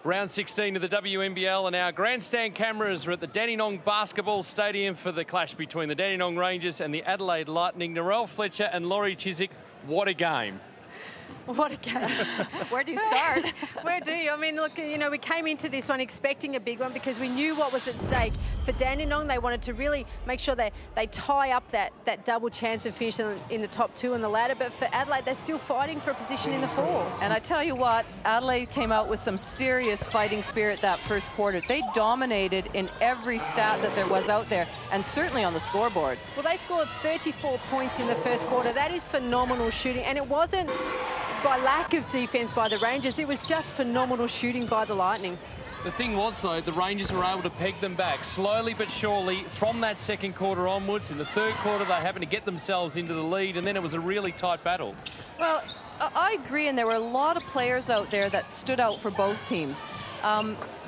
Round 16 of the WNBL, and our grandstand cameras are at the Dandenong Basketball Stadium for the clash between the Dandenong Rangers and the Adelaide Lightning. Narelle Fletcher and Laurie Chiswick, what a game. What a game. Where do you start? Where do you? I mean, look, you know, we came into this one expecting a big one because we knew what was at stake. For Dandenong, they wanted to really make sure they tie up that double chance of finishing in the top two on the ladder. But for Adelaide, they're still fighting for a position in the four. And I tell you what, Adelaide came out with some serious fighting spirit that first quarter. They dominated in every stat that there was out there, and certainly on the scoreboard. Well, they scored 34 points in the first quarter. That is phenomenal shooting, and it wasn't by lack of defence by the Rangers. It was just phenomenal shooting by the Lightning. The thing was, though, the Rangers were able to peg them back slowly but surely from that second quarter onwards. In the third quarter, they happened to get themselves into the lead, and then it was a really tight battle. Well, I agree, and there were a lot of players out there that stood out for both teams.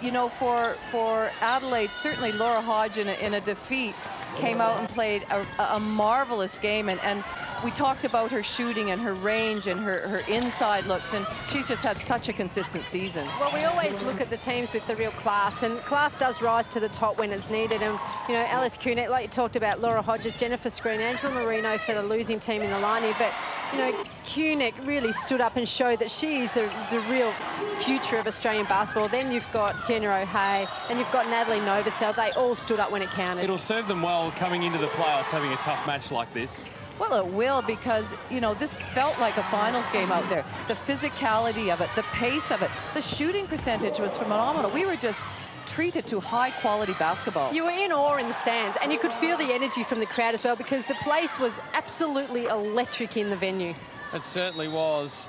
You know, for Adelaide, certainly Laura Hodge in a defeat came out and played a marvelous game, and we talked about her shooting and her range and her inside looks, and she's just had such a consistent season. Well, we always look at the teams with the real class, and class does rise to the top when it's needed. And, you know, Alice Cunett, like you talked about, Laura Hodges, Jennifer Screen, Angela Marino for the losing team in the Lightning. But, you know, Cunett really stood up and showed that she's the real future of Australian basketball. Then you've got Jenna O'Hea and you've got Natalie Novosel. They all stood up when it counted. It'll serve them well coming into the playoffs, having a tough match like this. Well, it will, because, you know, this felt like a finals game out there. The physicality of it, the pace of it, the shooting percentage was phenomenal. We were just treated to high-quality basketball. You were in awe in the stands, and you could feel the energy from the crowd as well, because the place was absolutely electric in the venue. It certainly was.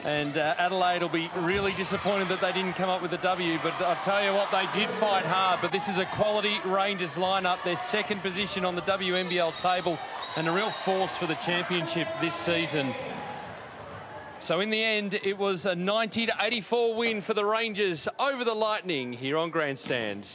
And Adelaide will be really disappointed that they didn't come up with a W, but I'll tell you what, they did fight hard. But this is a quality Rangers lineup, their second position on the WNBL table, and a real force for the championship this season. So in the end, it was a 90-84 win for the Rangers over the Lightning here on Grandstand.